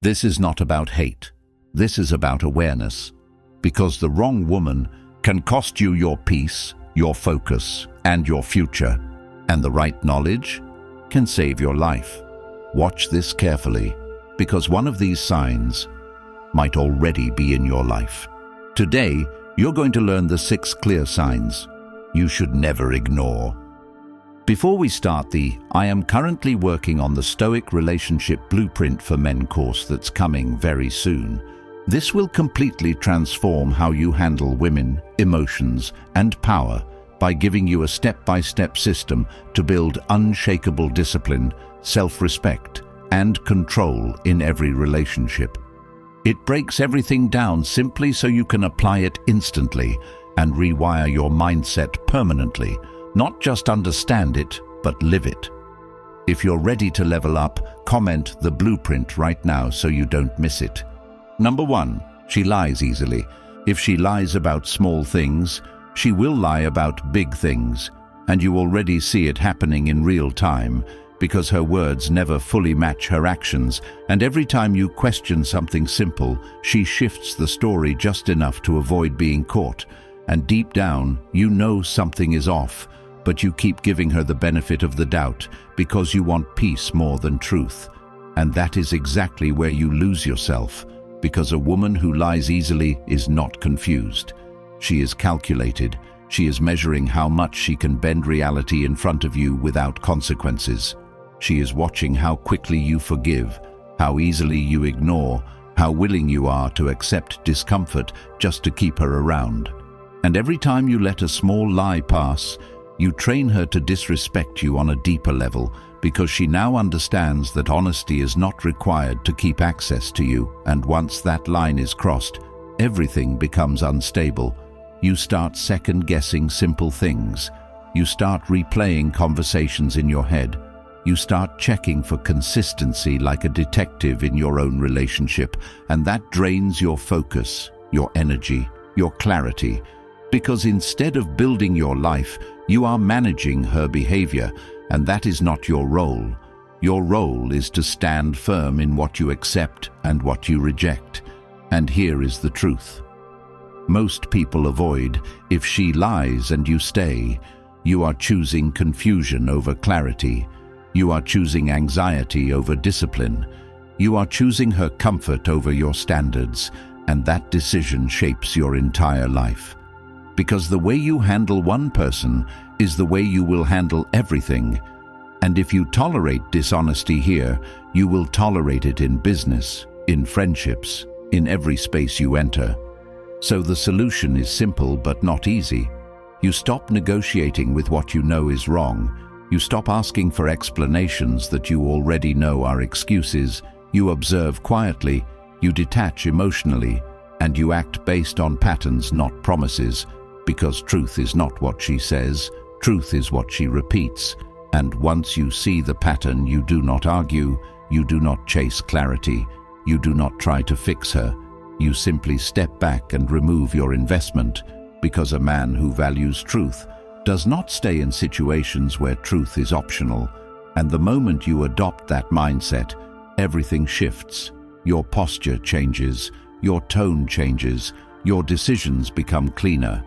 This is not about hate. This is about awareness. Because the wrong woman can cost you your peace, your focus, and your future. And the right knowledge can save your life. Watch this carefully, because one of these signs might already be in your life. Today, you're going to learn the 6 clear signs you should never ignore. Before we start I am currently working on the Stoic Relationship Blueprint for Men course that's coming very soon. This will completely transform how you handle women, emotions, and power by giving you a step-by-step system to build unshakable discipline, self-respect, and control in every relationship. It breaks everything down simply so you can apply it instantly and rewire your mindset permanently. Not just understand it, but live it. If you're ready to level up, comment the blueprint right now so you don't miss it. Number 1, she lies easily. If she lies about small things, she will lie about big things, and you already see it happening in real time because her words never fully match her actions, and every time you question something simple, she shifts the story just enough to avoid being caught. And deep down, you know something is off, but you keep giving her the benefit of the doubt because you want peace more than truth. And that is exactly where you lose yourself, because a woman who lies easily is not confused. She is calculated. She is measuring how much she can bend reality in front of you without consequences. She is watching how quickly you forgive, how easily you ignore, how willing you are to accept discomfort just to keep her around. And every time you let a small lie pass, you train her to disrespect you on a deeper level, because she now understands that honesty is not required to keep access to you, and once that line is crossed, everything becomes unstable. You start second-guessing simple things. You start replaying conversations in your head. You start checking for consistency like a detective in your own relationship, and that drains your focus, your energy, your clarity, because instead of building your life, you are managing her behavior, and that is not your role. Your role is to stand firm in what you accept and what you reject. And here is the truth. Most people avoid, if she lies and you stay, you are choosing confusion over clarity. You are choosing anxiety over discipline. You are choosing her comfort over your standards, and that decision shapes your entire life. Because the way you handle one person is the way you will handle everything. And if you tolerate dishonesty here, you will tolerate it in business, in friendships, in every space you enter. So the solution is simple but not easy. You stop negotiating with what you know is wrong. You stop asking for explanations that you already know are excuses. You observe quietly, you detach emotionally, and you act based on patterns, not promises. Because truth is not what she says, truth is what she repeats. And once you see the pattern, you do not argue, you do not chase clarity, you do not try to fix her. You simply step back and remove your investment, because a man who values truth does not stay in situations where truth is optional. And the moment you adopt that mindset, everything shifts. Your posture changes, your tone changes, your decisions become cleaner.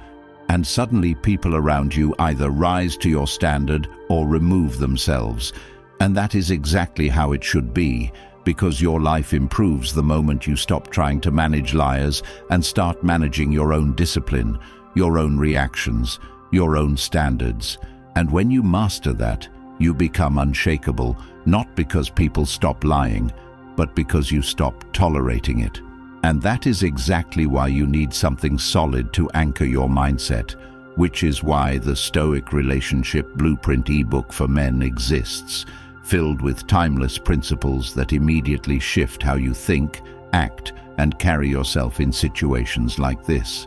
And suddenly people around you either rise to your standard or remove themselves. And that is exactly how it should be, because your life improves the moment you stop trying to manage liars and start managing your own discipline, your own reactions, your own standards. And when you master that, you become unshakable, not because people stop lying, but because you stop tolerating it. And that is exactly why you need something solid to anchor your mindset, which is why the Stoic Relationship Blueprint ebook for men exists, filled with timeless principles that immediately shift how you think, act, and carry yourself in situations like this.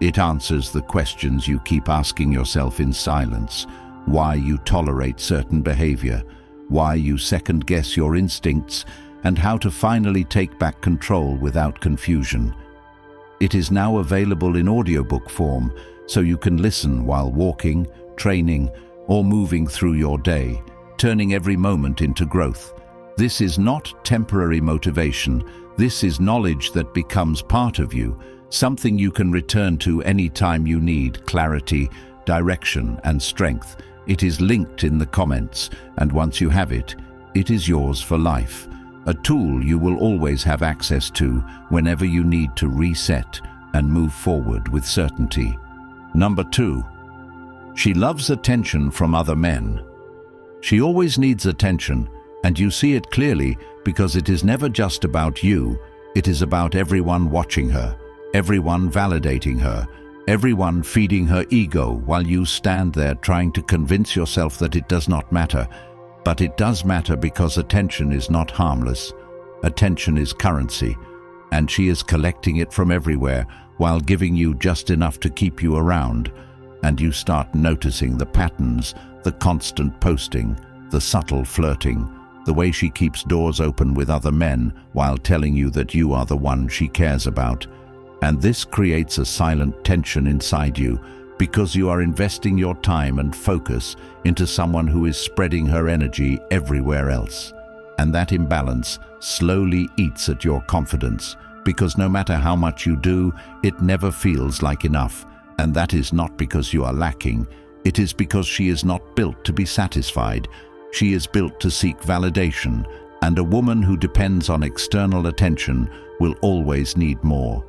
It answers the questions you keep asking yourself in silence: why you tolerate certain behavior, why you second-guess your instincts, and how to finally take back control without confusion. It is now available in audiobook form, so you can listen while walking, training, or moving through your day, turning every moment into growth. This is not temporary motivation. This is knowledge that becomes part of you, something you can return to any time you need clarity, direction, and strength. It is linked in the comments, and once you have it, it is yours for life. A tool you will always have access to whenever you need to reset and move forward with certainty. Number 2. She loves attention from other men. She always needs attention, and you see it clearly because it is never just about you. It is about everyone watching her, everyone validating her, everyone feeding her ego while you stand there trying to convince yourself that it does not matter. But it does matter because attention is not harmless. Attention is currency, and she is collecting it from everywhere while giving you just enough to keep you around. And you start noticing the patterns, the constant posting, the subtle flirting, the way she keeps doors open with other men while telling you that you are the one she cares about. And this creates a silent tension inside you because you are investing your time and focus into someone who is spreading her energy everywhere else. And that imbalance slowly eats at your confidence because no matter how much you do, it never feels like enough. And that is not because you are lacking. It is because she is not built to be satisfied. She is built to seek validation, and a woman who depends on external attention will always need more.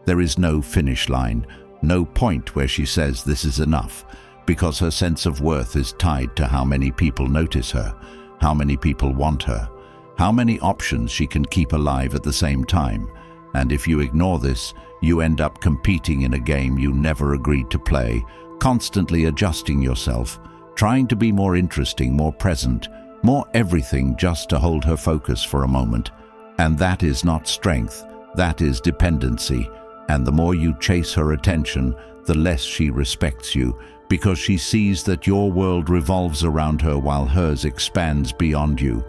There is no finish line, no point where she says this is enough, because her sense of worth is tied to how many people notice her, how many people want her, how many options she can keep alive at the same time. And if you ignore this, you end up competing in a game you never agreed to play, constantly adjusting yourself, trying to be more interesting, more present, more everything just to hold her focus for a moment. And that is not strength, that is dependency. And the more you chase her attention, the less she respects you, because she sees that your world revolves around her while hers expands beyond you.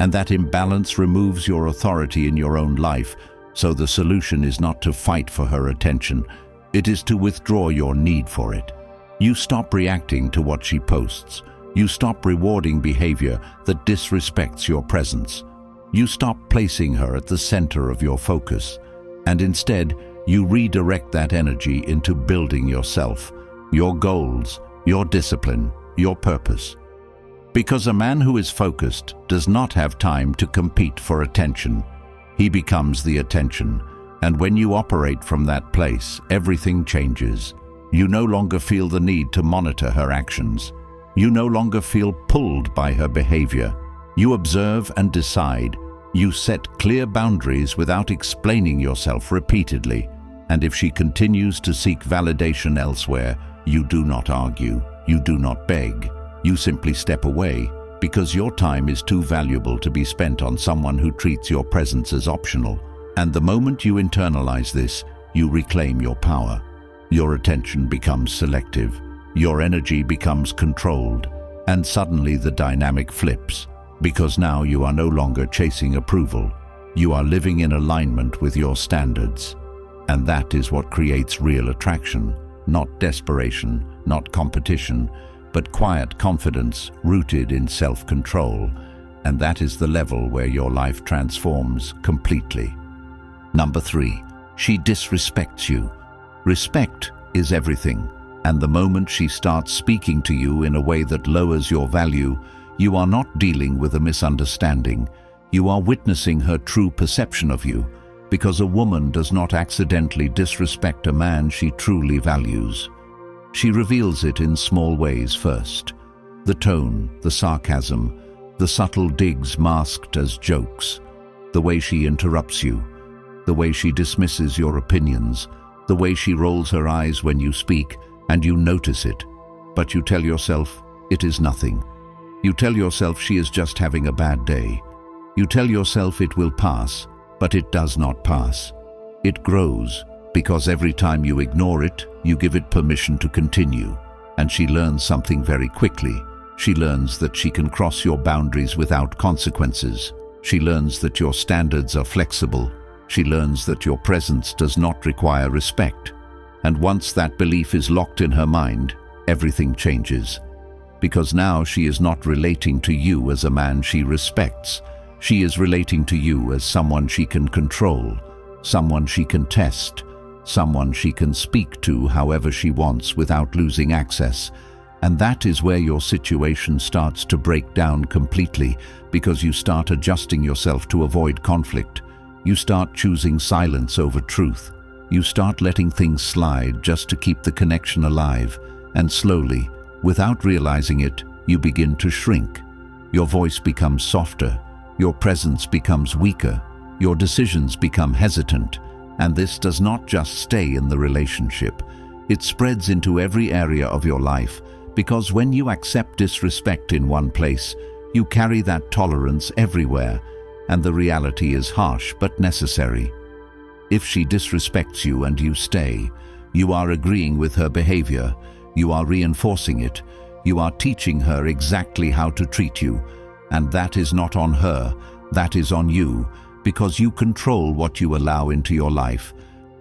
And that imbalance removes your authority in your own life, so the solution is not to fight for her attention, it is to withdraw your need for it. You stop reacting to what she posts. You stop rewarding behavior that disrespects your presence. You stop placing her at the center of your focus, and instead, you redirect that energy into building yourself, your goals, your discipline, your purpose. Because a man who is focused does not have time to compete for attention. He becomes the attention, and when you operate from that place, everything changes. You no longer feel the need to monitor her actions. You no longer feel pulled by her behavior. You observe and decide. You set clear boundaries without explaining yourself repeatedly. And if she continues to seek validation elsewhere, you do not argue, you do not beg, you simply step away, because your time is too valuable to be spent on someone who treats your presence as optional. And the moment you internalize this, you reclaim your power. Your attention becomes selective, your energy becomes controlled, and suddenly the dynamic flips, because now you are no longer chasing approval. You are living in alignment with your standards. And that is what creates real attraction, not desperation, not competition, but quiet confidence rooted in self-control. And that is the level where your life transforms completely. Number 3, she disrespects you. Respect is everything, and the moment she starts speaking to you in a way that lowers your value, you are not dealing with a misunderstanding. You are witnessing her true perception of you, because a woman does not accidentally disrespect a man she truly values. She reveals it in small ways first. The tone, the sarcasm, the subtle digs masked as jokes, the way she interrupts you, the way she dismisses your opinions, the way she rolls her eyes when you speak, and you notice it, but you tell yourself it is nothing. You tell yourself she is just having a bad day. You tell yourself it will pass, but it does not pass. It grows, because every time you ignore it, you give it permission to continue. And she learns something very quickly. She learns that she can cross your boundaries without consequences. She learns that your standards are flexible. She learns that your presence does not require respect. And once that belief is locked in her mind, everything changes. Because now she is not relating to you as a man she respects, She is relating to you as someone she can control, someone she can test, someone she can speak to however she wants without losing access. And that is where your situation starts to break down completely, because you start adjusting yourself to avoid conflict. You start choosing silence over truth. You start letting things slide just to keep the connection alive. And slowly, without realizing it, you begin to shrink. Your voice becomes softer. Your presence becomes weaker. Your decisions become hesitant. And this does not just stay in the relationship. It spreads into every area of your life, because when you accept disrespect in one place, you carry that tolerance everywhere, and the reality is harsh but necessary. If she disrespects you and you stay, you are agreeing with her behavior, you are reinforcing it, you are teaching her exactly how to treat you, and that is not on her, that is on you, because you control what you allow into your life.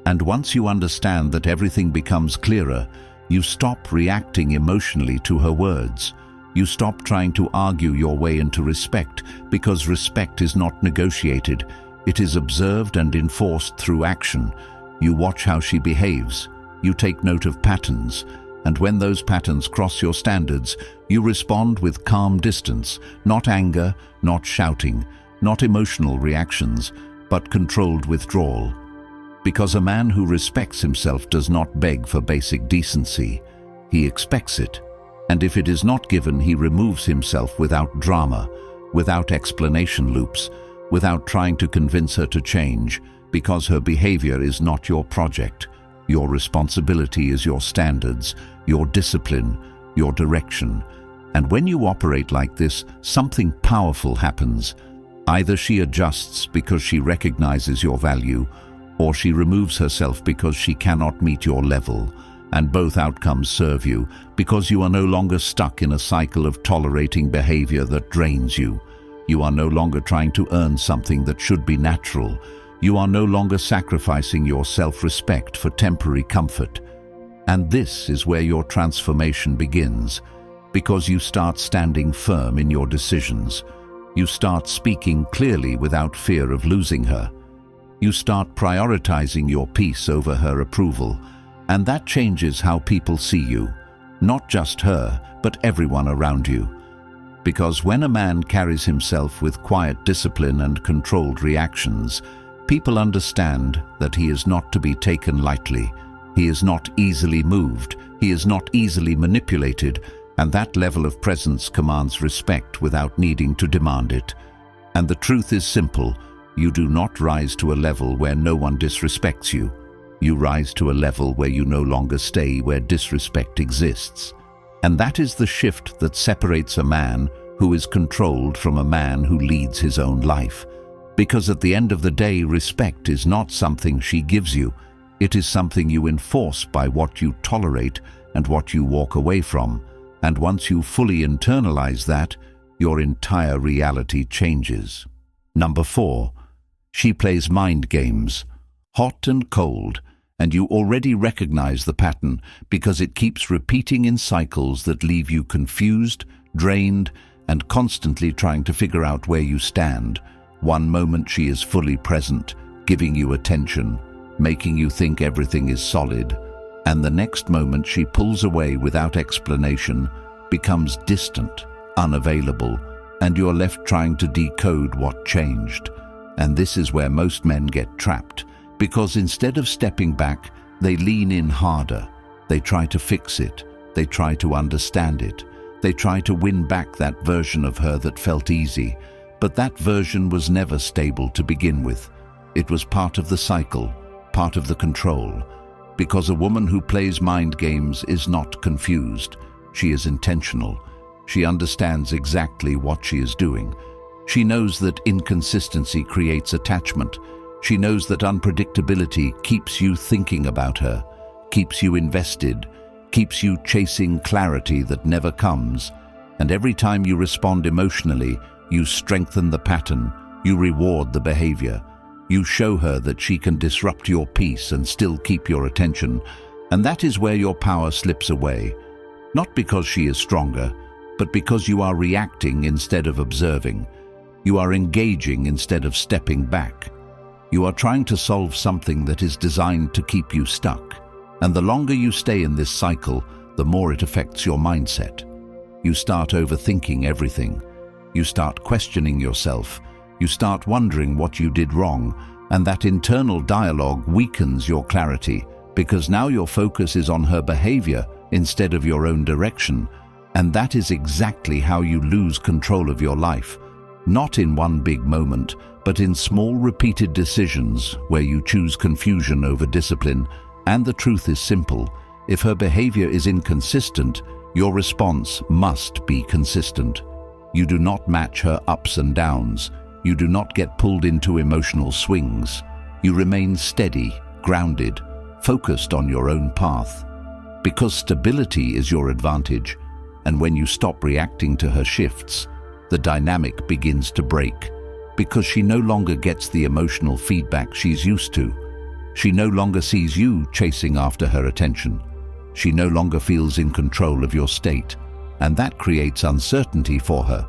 And once you understand that, everything becomes clearer. You stop reacting emotionally to her words. You stop trying to argue your way into respect, because respect is not negotiated. It is observed and enforced through action. You watch how she behaves. You take note of patterns. And when those patterns cross your standards, you respond with calm distance, not anger, not shouting, not emotional reactions, but controlled withdrawal. Because a man who respects himself does not beg for basic decency. He expects it. And if it is not given, he removes himself without drama, without explanation loops, without trying to convince her to change, because her behavior is not your project. Your responsibility is your standards, your discipline, your direction. And when you operate like this, something powerful happens. Either she adjusts because she recognizes your value, or she removes herself because she cannot meet your level. And both outcomes serve you, because you are no longer stuck in a cycle of tolerating behavior that drains you. You are no longer trying to earn something that should be natural. You are no longer sacrificing your self-respect for temporary comfort. And this is where your transformation begins, because you start standing firm in your decisions. You start speaking clearly without fear of losing her. You start prioritizing your peace over her approval, and that changes how people see you. Not just her, but everyone around you. Because when a man carries himself with quiet discipline and controlled reactions, people understand that he is not to be taken lightly. He is not easily moved. He is not easily manipulated, and that level of presence commands respect without needing to demand it. And the truth is simple. You do not rise to a level where no one disrespects you. You rise to a level where you no longer stay where disrespect exists. And that is the shift that separates a man who is controlled from a man who leads his own life. Because at the end of the day, respect is not something she gives you. It is something you enforce by what you tolerate and what you walk away from. And once you fully internalize that, your entire reality changes. Number 4. She plays mind games, hot and cold, and you already recognize the pattern because it keeps repeating in cycles that leave you confused, drained, and constantly trying to figure out where you stand. One moment she is fully present, giving you attention, making you think everything is solid, and the next moment she pulls away without explanation, becomes distant, unavailable, and you're left trying to decode what changed. And this is where most men get trapped, because instead of stepping back, they lean in harder. They try to fix it. They try to understand it. They try to win back that version of her that felt easy. But that version was never stable to begin with. It was part of the cycle, part of the control. Because a woman who plays mind games is not confused. She is intentional. She understands exactly what she is doing. She knows that inconsistency creates attachment. She knows that unpredictability keeps you thinking about her, keeps you invested, keeps you chasing clarity that never comes. And every time you respond emotionally, you strengthen the pattern, you reward the behavior. You show her that she can disrupt your peace and still keep your attention. And that is where your power slips away. Not because she is stronger, but because you are reacting instead of observing. You are engaging instead of stepping back. You are trying to solve something that is designed to keep you stuck. And the longer you stay in this cycle, the more it affects your mindset. You start overthinking everything. You start questioning yourself. You start wondering what you did wrong, and that internal dialogue weakens your clarity because now your focus is on her behavior instead of your own direction. And that is exactly how you lose control of your life. Not in one big moment, but in small repeated decisions where you choose confusion over discipline. And the truth is simple. If her behavior is inconsistent, your response must be consistent. You do not match her ups and downs. You do not get pulled into emotional swings. You remain steady, grounded, focused on your own path. Because stability is your advantage, and when you stop reacting to her shifts, the dynamic begins to break. Because she no longer gets the emotional feedback she's used to. She no longer sees you chasing after her attention. She no longer feels in control of your state, and that creates uncertainty for her.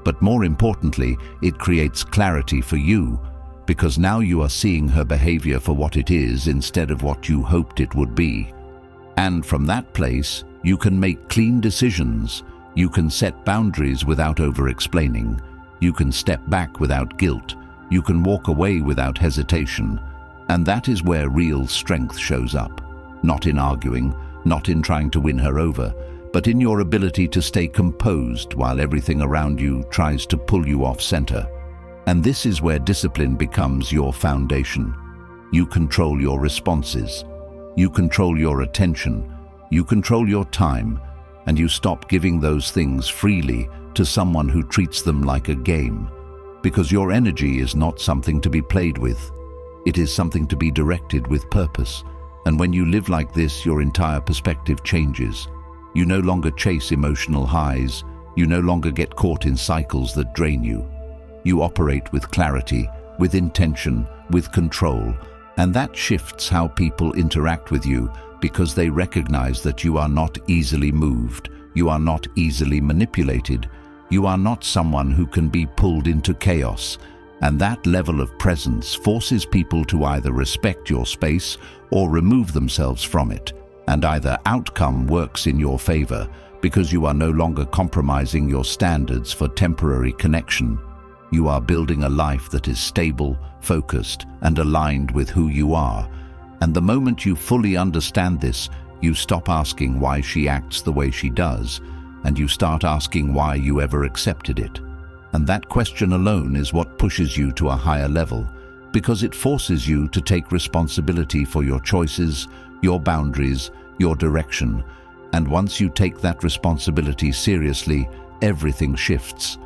But more importantly, it creates clarity for you, because now you are seeing her behavior for what it is instead of what you hoped it would be. And from that place, you can make clean decisions. You can set boundaries without over-explaining. You can step back without guilt. You can walk away without hesitation. And that is where real strength shows up. Not in arguing, not in trying to win her over, but in your ability to stay composed while everything around you tries to pull you off center. And this is where discipline becomes your foundation. You control your responses. You control your attention. You control your time. And you stop giving those things freely to someone who treats them like a game. Because your energy is not something to be played with. It is something to be directed with purpose. And when you live like this, your entire perspective changes. You no longer chase emotional highs. You no longer get caught in cycles that drain you. You operate with clarity, with intention, with control. And that shifts how people interact with you because they recognize that you are not easily moved. You are not easily manipulated. You are not someone who can be pulled into chaos. And that level of presence forces people to either respect your space or remove themselves from it. And either outcome works in your favor because you are no longer compromising your standards for temporary connection. You are building a life that is stable, focused, and aligned with who you are. And the moment you fully understand this, you stop asking why she acts the way she does, and you start asking why you ever accepted it. And that question alone is what pushes you to a higher level, because it forces you to take responsibility for your choices, your boundaries, your direction. And once you take that responsibility seriously, everything shifts.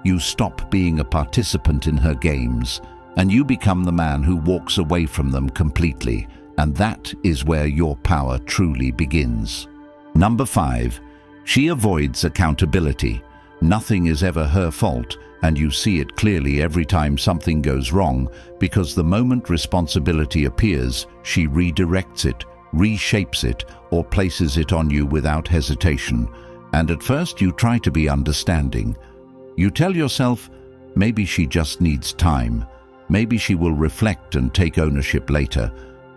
You stop being a participant in her games, and you become the man who walks away from them completely. And that is where your power truly begins. Number 5, she avoids accountability. Nothing is ever her fault, and you see it clearly every time something goes wrong, because the moment responsibility appears, she redirects it, reshapes it, or places it on you without hesitation. And at first you try to be understanding. You tell yourself, maybe she just needs time. Maybe she will reflect and take ownership later.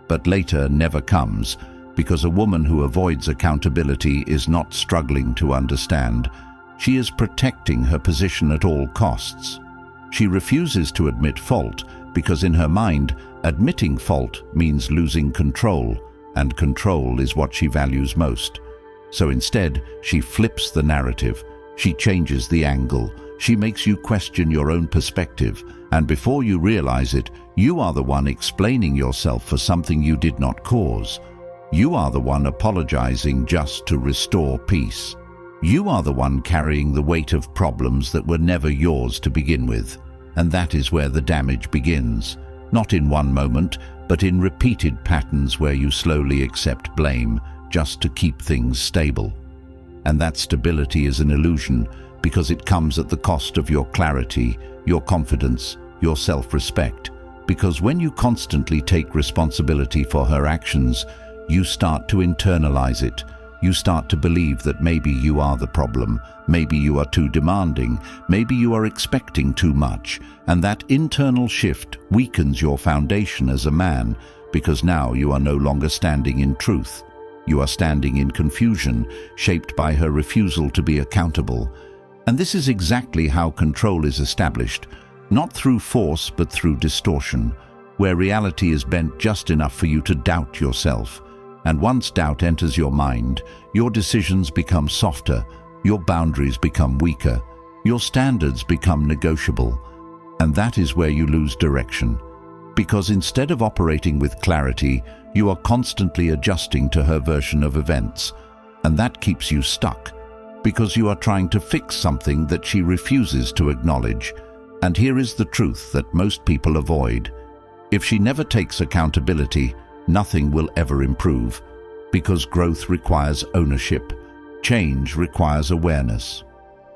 But later never comes, because a woman who avoids accountability is not struggling to understand. She is protecting her position at all costs. She refuses to admit fault because in her mind, admitting fault means losing control, and control is what she values most. So instead, she flips the narrative. She changes the angle. She makes you question your own perspective, and before you realize it, you are the one explaining yourself for something you did not cause. You are the one apologizing just to restore peace. You are the one carrying the weight of problems that were never yours to begin with. And that is where the damage begins. Not in one moment, but in repeated patterns where you slowly accept blame just to keep things stable. And that stability is an illusion because it comes at the cost of your clarity, your confidence, your self-respect. Because when you constantly take responsibility for her actions, you start to internalize it. you start to believe that maybe you are the problem, maybe you are too demanding, maybe you are expecting too much, and that internal shift weakens your foundation as a man, because now you are no longer standing in truth. You are standing in confusion, shaped by her refusal to be accountable. And this is exactly how control is established, not through force but through distortion, where reality is bent just enough for you to doubt yourself. And once doubt enters your mind, your decisions become softer, your boundaries become weaker, your standards become negotiable. And that is where you lose direction. Because instead of operating with clarity, you are constantly adjusting to her version of events. And that keeps you stuck, because you are trying to fix something that she refuses to acknowledge. And here is the truth that most people avoid. If she never takes accountability, nothing will ever improve, because growth requires ownership, change requires awareness.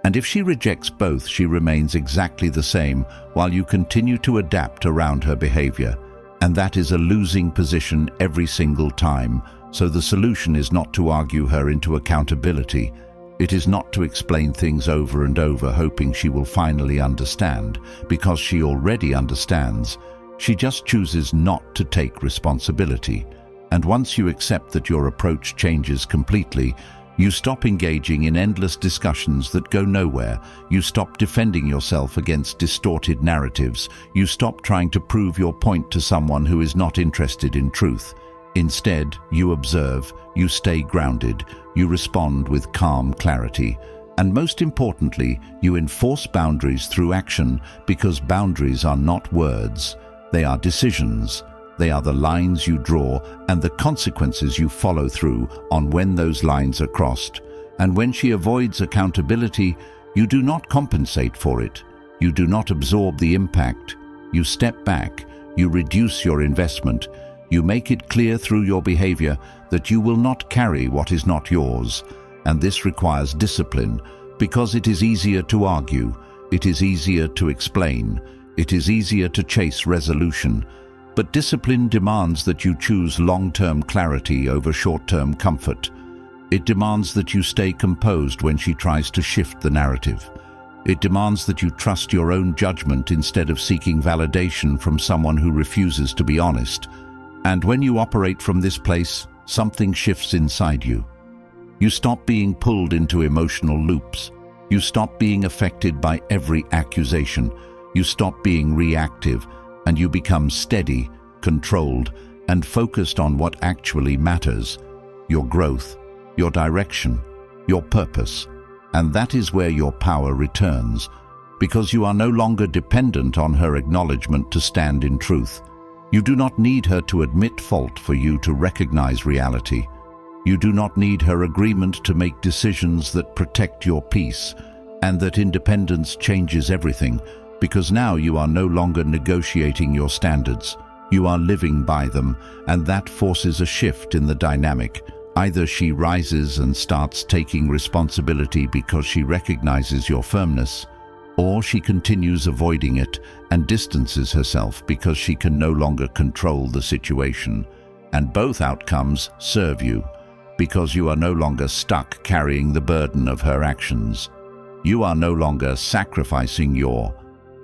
And if she rejects both, she remains exactly the same while you continue to adapt around her behavior. And that is a losing position every single time. So the solution is not to argue her into accountability. It is not to explain things over and over hoping she will finally understand, because she already understands. She just chooses not to take responsibility. And once you accept that your approach changes completely, you stop engaging in endless discussions that go nowhere. You stop defending yourself against distorted narratives. You stop trying to prove your point to someone who is not interested in truth. Instead, you observe, you stay grounded, you respond with calm clarity. And most importantly, you enforce boundaries through action, because boundaries are not words. They are decisions. They are the lines you draw and the consequences you follow through on when those lines are crossed. And when she avoids accountability, you do not compensate for it. You do not absorb the impact. You step back. You reduce your investment. You make it clear through your behavior that you will not carry what is not yours. And this requires discipline, because it is easier to argue. It is easier to explain. It is easier to chase resolution. But discipline demands that you choose long-term clarity over short-term comfort. It demands that you stay composed when she tries to shift the narrative. It demands that you trust your own judgment instead of seeking validation from someone who refuses to be honest. And when you operate from this place, something shifts inside you. You stop being pulled into emotional loops. You stop being affected by every accusation. You stop being reactive, and you become steady, controlled, and focused on what actually matters: your growth, your direction, your purpose. And that is where your power returns, because you are no longer dependent on her acknowledgement to stand in truth. You do not need her to admit fault for you to recognize reality. You do not need her agreement to make decisions that protect your peace, and that independence changes everything, because now you are no longer negotiating your standards. You are living by them, and that forces a shift in the dynamic. Either she rises and starts taking responsibility because she recognizes your firmness, or she continues avoiding it and distances herself because she can no longer control the situation. And both outcomes serve you, because you are no longer stuck carrying the burden of her actions. You are no longer sacrificing your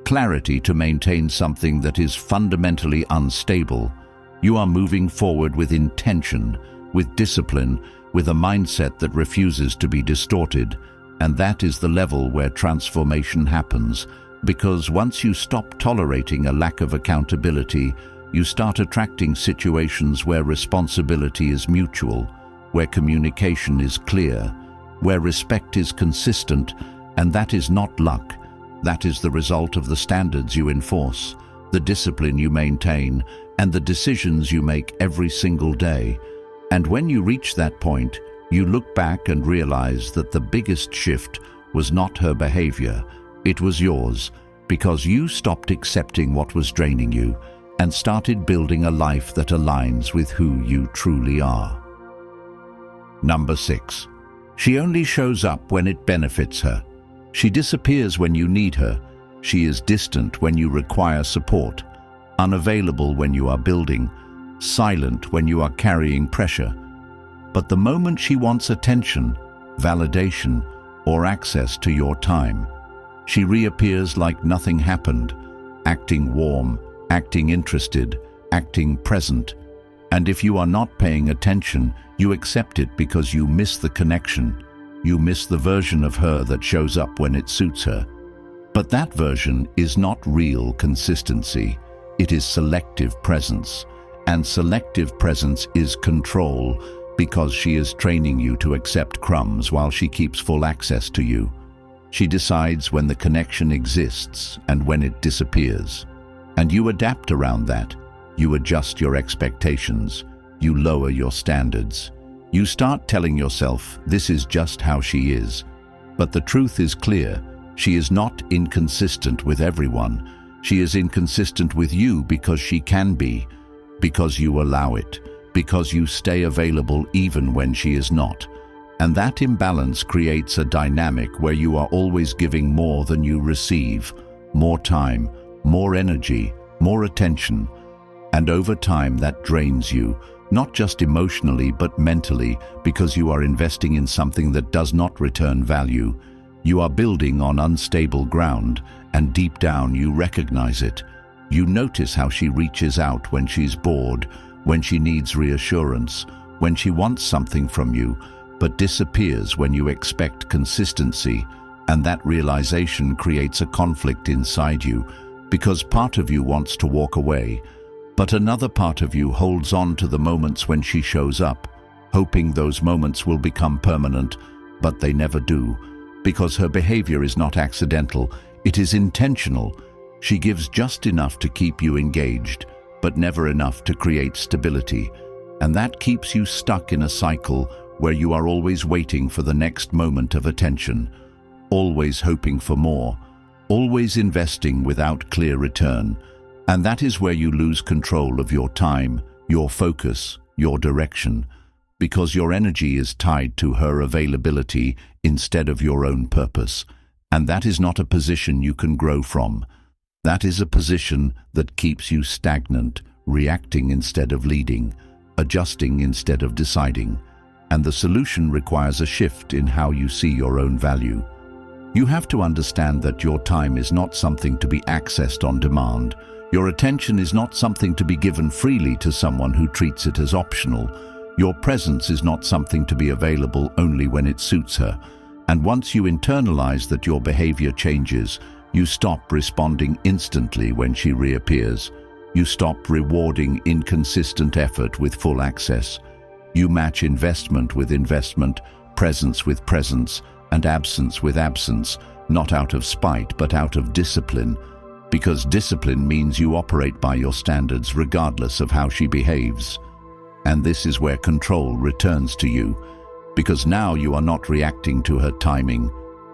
clarity to maintain something that is fundamentally unstable. You are moving forward with intention, with discipline, with a mindset that refuses to be distorted. And that is the level where transformation happens, because once you stop tolerating a lack of accountability, you start attracting situations where responsibility is mutual, where communication is clear, where respect is consistent. And that is not luck. That is the result of the standards you enforce, the discipline you maintain, and the decisions you make every single day. And when you reach that point, you look back and realize that the biggest shift was not her behavior, it was yours, because you stopped accepting what was draining you and started building a life that aligns with who you truly are. Number 6. She only shows up when it benefits her. She disappears when you need her. She is distant when you require support, unavailable when you are building, silent when you are carrying pressure. But the moment she wants attention, validation, or access to your time, she reappears like nothing happened, acting warm, acting interested, acting present. And if you are not paying attention, you accept it because you miss the connection. You miss the version of her that shows up when it suits her. But that version is not real consistency. It is selective presence. And selective presence is control, because she is training you to accept crumbs while she keeps full access to you. She decides when the connection exists and when it disappears. And you adapt around that. You adjust your expectations. You lower your standards. You start telling yourself, this is just how she is. But the truth is clear. She is not inconsistent with everyone. She is inconsistent with you because she can be, because you allow it, because you stay available even when she is not. And that imbalance creates a dynamic where you are always giving more than you receive, more time, more energy, more attention. And over time that drains you, not just emotionally but mentally, because you are investing in something that does not return value. You are building on unstable ground, and deep down you recognize it. You notice how she reaches out when she's bored, when she needs reassurance, when she wants something from you, but disappears when you expect consistency. And that realization creates a conflict inside you, because part of you wants to walk away, but another part of you holds on to the moments when she shows up, hoping those moments will become permanent, but they never do, because her behavior is not accidental, it is intentional. She gives just enough to keep you engaged, but never enough to create stability. And that keeps you stuck in a cycle where you are always waiting for the next moment of attention, always hoping for more, always investing without clear return. And that is where you lose control of your time, your focus, your direction, because your energy is tied to her availability instead of your own purpose. And that is not a position you can grow from. That is a position that keeps you stagnant, reacting instead of leading, adjusting instead of deciding. And the solution requires a shift in how you see your own value. You have to understand that your time is not something to be accessed on demand. Your attention is not something to be given freely to someone who treats it as optional. Your presence is not something to be available only when it suits her. And once you internalize that your behavior changes, you stop responding instantly when she reappears. You stop rewarding inconsistent effort with full access. You match investment with investment, presence with presence, and absence with absence, not out of spite but out of discipline. Because discipline means you operate by your standards regardless of how she behaves. And this is where control returns to you, because now you are not reacting to her timing.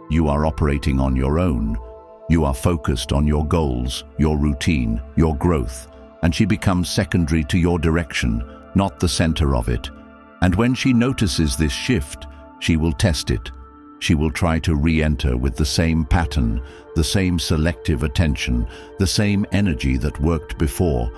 You are operating on your own. You are focused on your goals, your routine, your growth, and she becomes secondary to your direction, not the center of it. And when she notices this shift, she will test it. She will try to re-enter with the same pattern, the same selective attention, the same energy that worked before.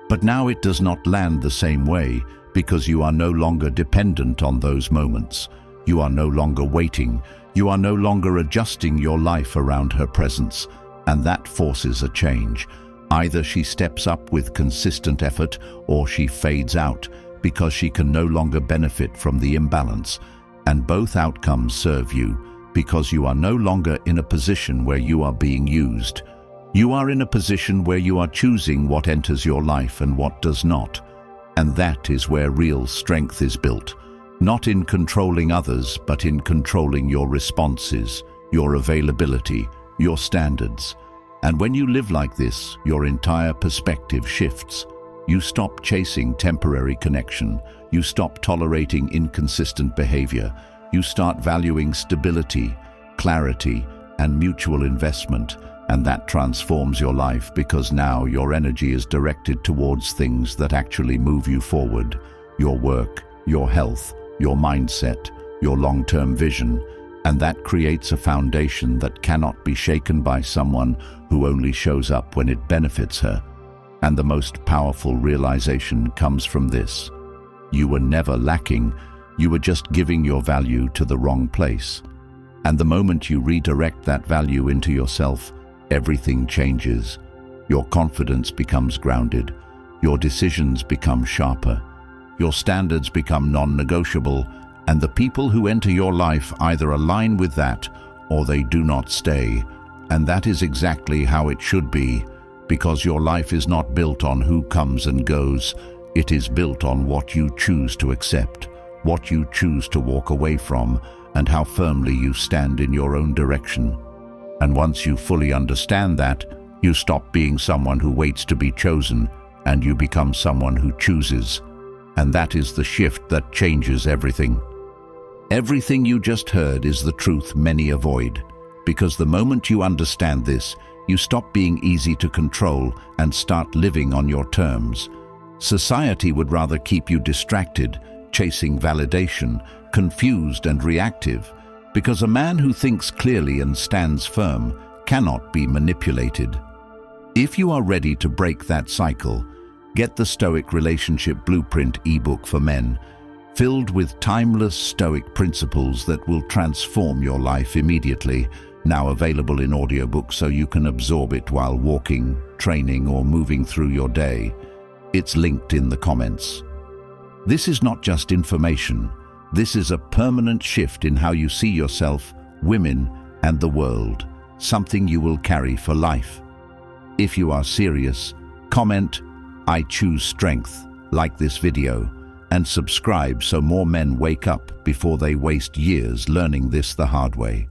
But now it does not land the same way, because you are no longer dependent on those moments. You are no longer waiting. You are no longer adjusting your life around her presence. And that forces a change. Either she steps up with consistent effort, or she fades out, because she can no longer benefit from the imbalance. And both outcomes serve you, because you are no longer in a position where you are being used. You are in a position where you are choosing what enters your life and what does not. And that is where real strength is built, not in controlling others, but in controlling your responses, your availability, your standards. And when you live like this, your entire perspective shifts. You stop chasing temporary connection. You stop tolerating inconsistent behavior. You start valuing stability, clarity, and mutual investment. And that transforms your life, because now your energy is directed towards things that actually move you forward. Your work, your health, your mindset, your long-term vision. And that creates a foundation that cannot be shaken by someone who only shows up when it benefits her. And the most powerful realization comes from this. You were never lacking. You were just giving your value to the wrong place. And the moment you redirect that value into yourself, everything changes. Your confidence becomes grounded. Your decisions become sharper. Your standards become non-negotiable, and the people who enter your life either align with that or they do not stay. And that is exactly how it should be, because your life is not built on who comes and goes. It is built on what you choose to accept, what you choose to walk away from, and how firmly you stand in your own direction. And once you fully understand that, you stop being someone who waits to be chosen, and you become someone who chooses. And that is the shift that changes everything. Everything you just heard is the truth many avoid, because the moment you understand this, you stop being easy to control and start living on your terms. Society would rather keep you distracted, chasing validation, confused and reactive, because a man who thinks clearly and stands firm cannot be manipulated. If you are ready to break that cycle, get the Stoic Relationship Blueprint ebook for men, filled with timeless Stoic principles that will transform your life immediately, now available in audiobook so you can absorb it while walking, training, or moving through your day. It's linked in the comments. This is not just information. This is a permanent shift in how you see yourself, women, and the world, something you will carry for life. If you are serious, comment, "I choose strength," like this video, and subscribe so more men wake up before they waste years learning this the hard way.